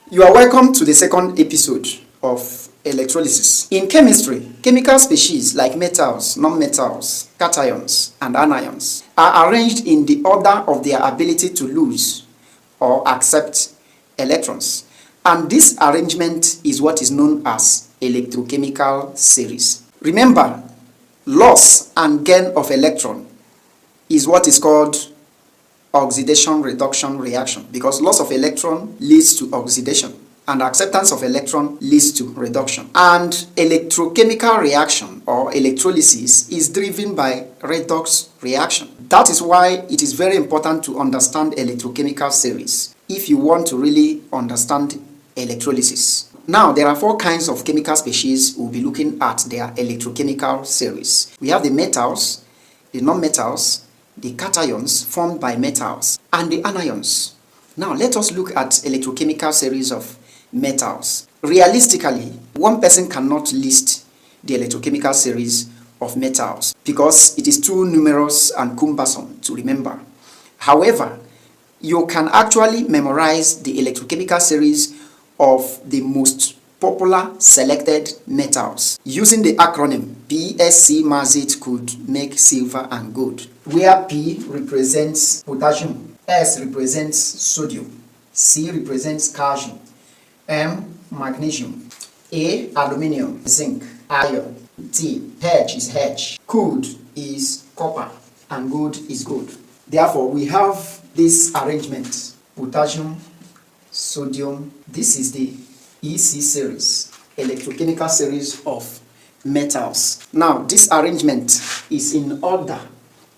You are welcome to the second episode of electrolysis. In chemistry, chemical species like metals, nonmetals, cations, and anions are arranged in the order of their ability to lose or accept electrons. And this arrangement is what is known as electrochemical series. Remember, loss and gain of electron is what is called oxidation reduction reaction, because loss of electron leads to oxidation and acceptance of electron leads to reduction. And electrochemical reaction or electrolysis is driven by redox reaction. That is why it is very important to understand electrochemical series if you want to really understand electrolysis. Now, there are four kinds of chemical species we'll be looking at their electrochemical series. We have the metals, the nonmetals, the cations formed by metals, and the anions. Now, let us look at electrochemical series of metals. Realistically, one person cannot list the electrochemical series of metals because it is too numerous and cumbersome to remember. However, you can actually memorize the electrochemical series of the most popular selected metals using the acronym PSC. Mazit could make silver and gold, where P represents potassium, S represents sodium, C represents calcium, M magnesium, A aluminium, zinc, iron, T H is H, could is copper, and gold is gold. Therefore, we have this arrangement: potassium, sodium. This is the EC series, electrochemical series of metals. Now, this arrangement is in order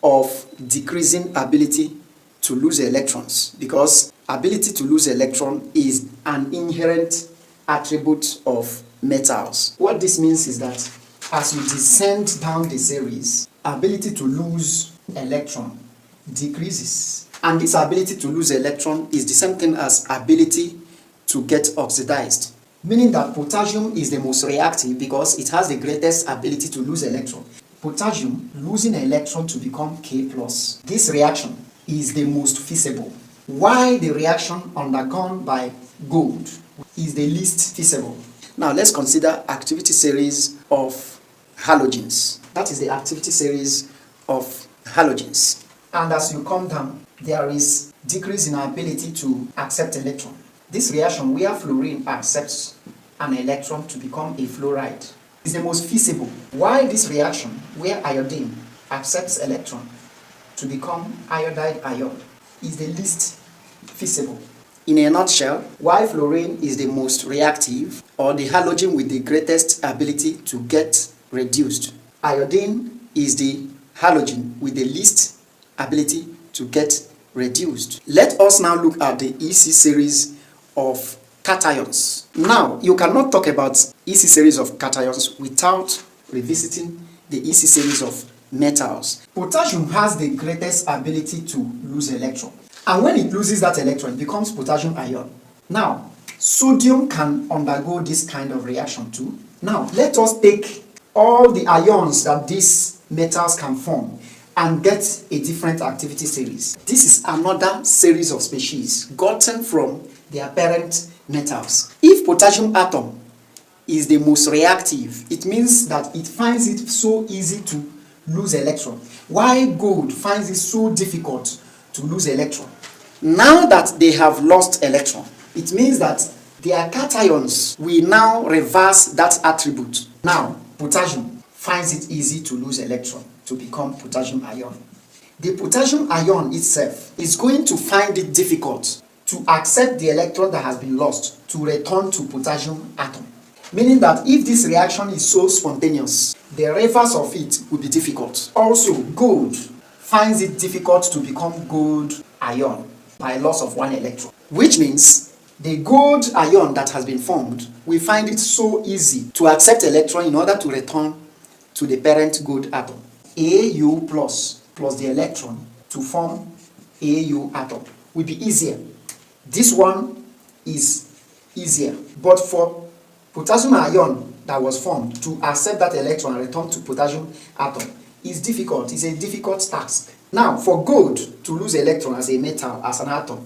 of decreasing ability to lose electrons, because ability to lose electron is an inherent attribute of metals. What this means is that as you descend down the series, ability to lose electron decreases. And this ability to lose electron is the same thing as ability to get oxidized, meaning that potassium is the most reactive because it has the greatest ability to lose electron. Potassium losing electron to become K+. This reaction is the most feasible. Why the reaction undergone by gold is the least feasible. Now let's consider activity series of halogens. That is the activity series of halogens. And as you come down, there is decrease in ability to accept electron. This reaction where fluorine accepts an electron to become a fluoride is the most feasible. Why this reaction where iodine accepts electron to become iodide ion is the least feasible. In a nutshell, why fluorine is the most reactive, or the halogen with the greatest ability to get reduced. Iodine is the halogen with the least ability to get reduced. Let us now look at the EC series of cations. Now, you cannot talk about EC series of cations without revisiting the EC series of metals. Potassium has the greatest ability to lose electron, and when it loses that electron, it becomes potassium ion. Now, sodium can undergo this kind of reaction too. Now, let us take all the ions that these metals can form and get a different activity series. This is another series of species gotten from their parent metals. If potassium atom is the most reactive, it means that it finds it so easy to lose electron, while gold finds it so difficult to lose electron. Now that they have lost electron, it means that their cations will now reverse that attribute. Now, potassium finds it easy to lose electron to become potassium ion. The potassium ion itself is going to find it difficult to accept the electron that has been lost to return to potassium atom. Meaning that if this reaction is so spontaneous, the reverse of it will be difficult. Also, gold finds it difficult to become gold ion by loss of one electron, which means the gold ion that has been formed will find it so easy to accept electron in order to return to the parent gold atom. Au plus the electron to form Au atom will be easier. This one is easier, but for potassium ion that was formed to accept that electron and return to potassium atom is difficult. It's a difficult task. Now, for gold to lose electron as a metal, as an atom,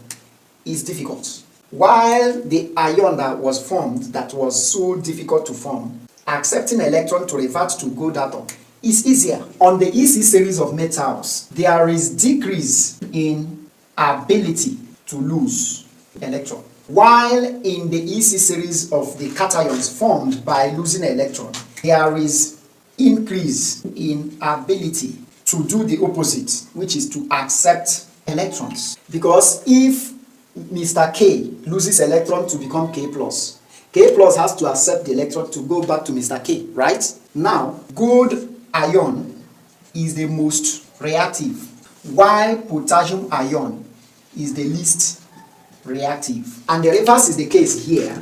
is difficult. While the ion that was formed, that was so difficult to form, accepting electron to revert to gold atom, is easier. On the EC series of metals, there is decrease in ability to lose electron. While in the EC series of the cations formed by losing electron, there is increase in ability to do the opposite, which is to accept electrons. Because if Mr. K loses electron to become K plus has to accept the electron to go back to Mr. K, right? Now, gold ion is the most reactive, while potassium ion is the least reactive. And the reverse is the case here,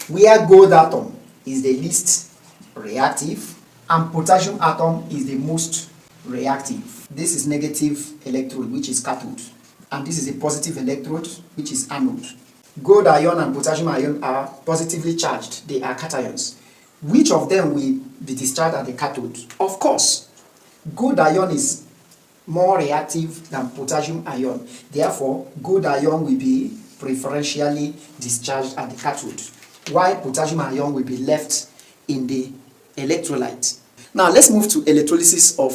where gold atom is the least reactive and potassium atom is the most reactive. This is negative electrode, which is cathode, and this is a positive electrode, which is anode. Gold ion and potassium ion are positively charged. They are cations. Which of them will be discharged at the cathode? Of course, gold ion is more reactive than potassium ion. Therefore, gold ion will be preferentially discharged at the cathode, while potassium ion will be left in the electrolyte. Now, let's move to electrolysis of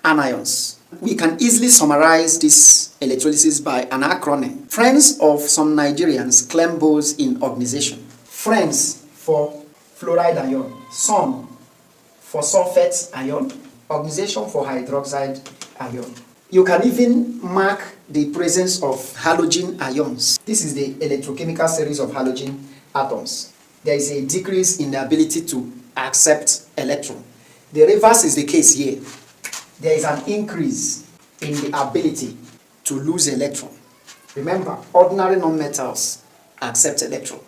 anions. We can easily summarize this electrolysis by an acronym. Friends of some Nigerians claim both in organization. Friends for fluoride ion, some for sulfate ion, organization for hydroxide ion. You can even mark the presence of halogen ions. This is the electrochemical series of halogen atoms. There is a decrease in the ability to accept electron. The reverse is the case here. There is an increase in the ability to lose electron. Remember, ordinary nonmetals accept electron.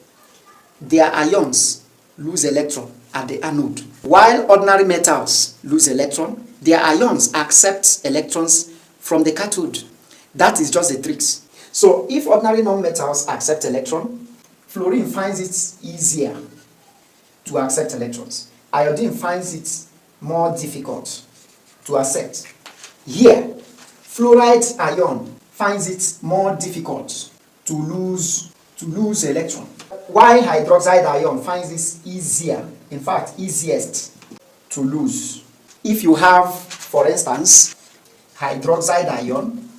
Their ions lose electron at the anode. While ordinary metals lose electron, their ions accept electrons from the cathode. That is just the tricks. So if ordinary nonmetals accept electron, fluorine finds it easier to accept electrons. Iodine finds it more difficult to accept. Here, fluoride ion finds it more difficult to lose electron, while hydroxide ion finds it easier, in fact easiest to lose. If you have, for instance, hydroxide ion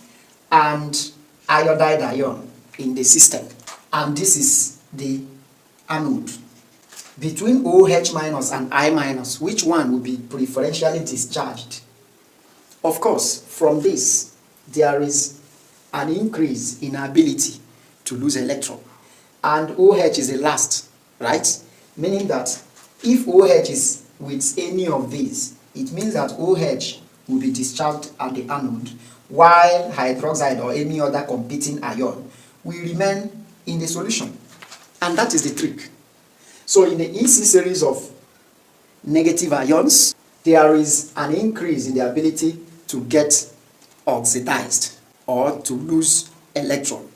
and iodide ion in the system, and this is the anode, between OH minus and I minus, which one will be preferentially discharged? Of course, from this, there is an increase in ability to lose electron, and OH is the last, right? Meaning that if OH is with any of these, it means that OH will be discharged at the anode, while hydroxide or any other competing ion will remain in the solution. And that is the trick. So in the EC series of negative ions, there is an increase in the ability to get oxidized or to lose electron.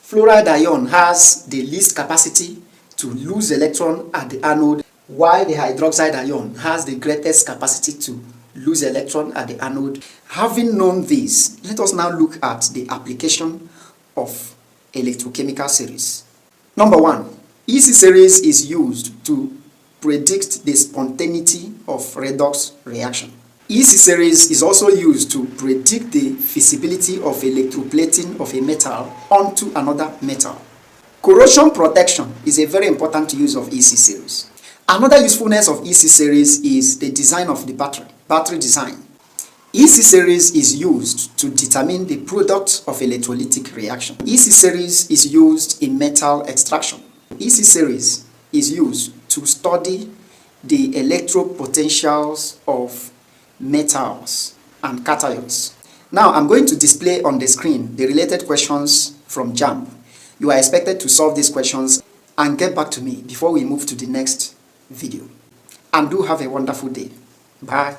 Fluoride ion has the least capacity to lose electron at the anode, while the hydroxide ion has the greatest capacity to lose electron at the anode. Having known this, let us now look at the application of electrochemical series. Number one, EC series is used to predict the spontaneity of redox reaction. EC series is also used to predict the feasibility of electroplating of a metal onto another metal. Corrosion protection is a very important use of EC series. Another usefulness of EC series is the design of the battery design. EC series is used to determine the product of electrolytic reaction. EC series is used in metal extraction. EC series is used to study the electropotentials of metals and cations. Now I'm going to display on the screen the related questions from JAMB. You are expected to solve these questions and get back to me before we move to the next video. And do have a wonderful day. Bye.